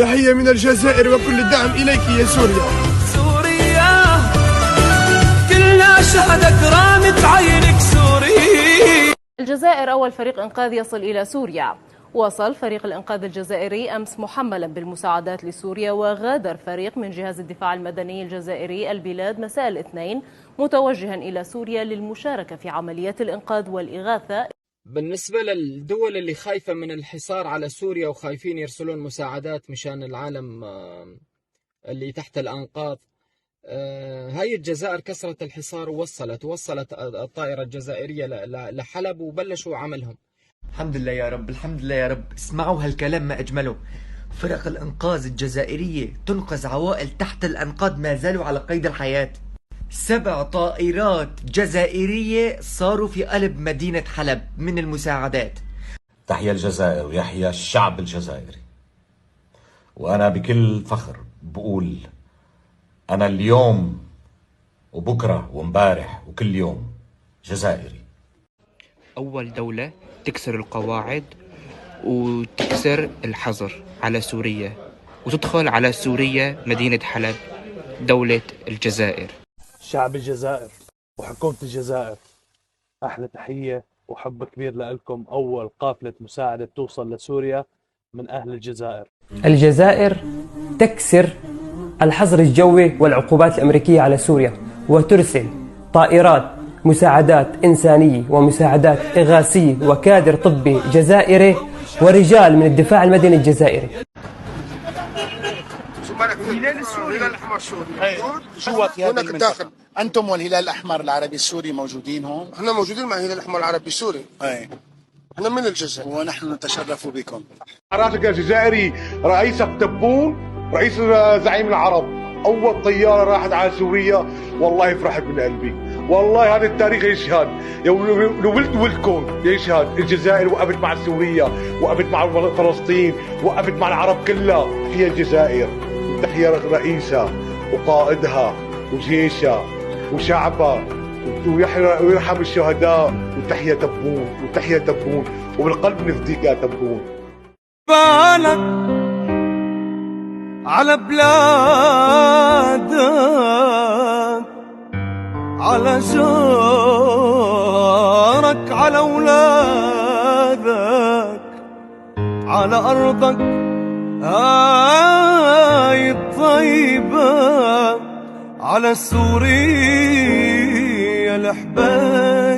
تحية من الجزائر وكل الدعم إليك يا سوريا. سوريا كلنا شهدة كرامة عينك سوريا. الجزائر أول فريق إنقاذ يصل إلى سوريا. وصل فريق الإنقاذ الجزائري أمس محملا بالمساعدات لسوريا، وغادر فريق من جهاز الدفاع المدني الجزائري البلاد مساء الاثنين متوجها إلى سوريا للمشاركة في عمليات الإنقاذ والإغاثة. بالنسبة للدول اللي خايفة من الحصار على سوريا وخايفين يرسلون مساعدات مشان العالم اللي تحت الأنقاض، هاي الجزائر كسرت الحصار ووصلت الطائرة الجزائرية لحلب وبلشوا عملهم. الحمد لله يا رب، الحمد لله يا رب. اسمعوا هالكلام ما أجمله. فرق الإنقاذ الجزائرية تنقذ عوائل تحت الأنقاض ما زالوا على قيد الحياة. 7 طائرات جزائرية صاروا في قلب مدينة حلب من المساعدات. تحيا الجزائر ويحيا الشعب الجزائري. وأنا بكل فخر بقول أنا اليوم وبكرة ومبارح وكل يوم جزائري. أول دولة تكسر القواعد وتكسر الحظر على سوريا وتدخل على سوريا مدينة حلب، دولة الجزائر. شعب الجزائر وحكومة الجزائر، أحلى تحية وحب كبير لكم. أول قافلة مساعدة توصل لسوريا من أهل الجزائر. الجزائر تكسر الحظر الجوي والعقوبات الأمريكية على سوريا، وترسل طائرات مساعدات إنسانية ومساعدات إغاثية وكادر طبي جزائري ورجال من الدفاع المدني الجزائري. الهلال السوري، الهلال الأحمر السوري جوا في هناك الداخل. أنتم والهلال الأحمر العربي السوري موجودين هون؟ احنا موجودين مع الهلال الأحمر العربي السوري. احنا من الجزائر ونحن نتشرف بكم. راسك الجزائري رئيسك تبون، رئيس زعيم العرب، أول طيارة راحت على سوريا والله فرحت من قلبي. والله هذا التاريخ يشهد، لو ولدكم يشهد. الجزائر وقفت مع سوريا، وقفت مع فلسطين، وقفت مع العرب كلها. هي الجزائر تحيا رئيسها وقائدها وجيشها وشعبها، ويرحم الشهداء. وتحيا تبون، وتحيا تبون، وبالقلب نفديك يا تبون. بالك على بلادك، على جارك، على أولادك، على أرضك هاي الطيبة، على سوريا الحبايب.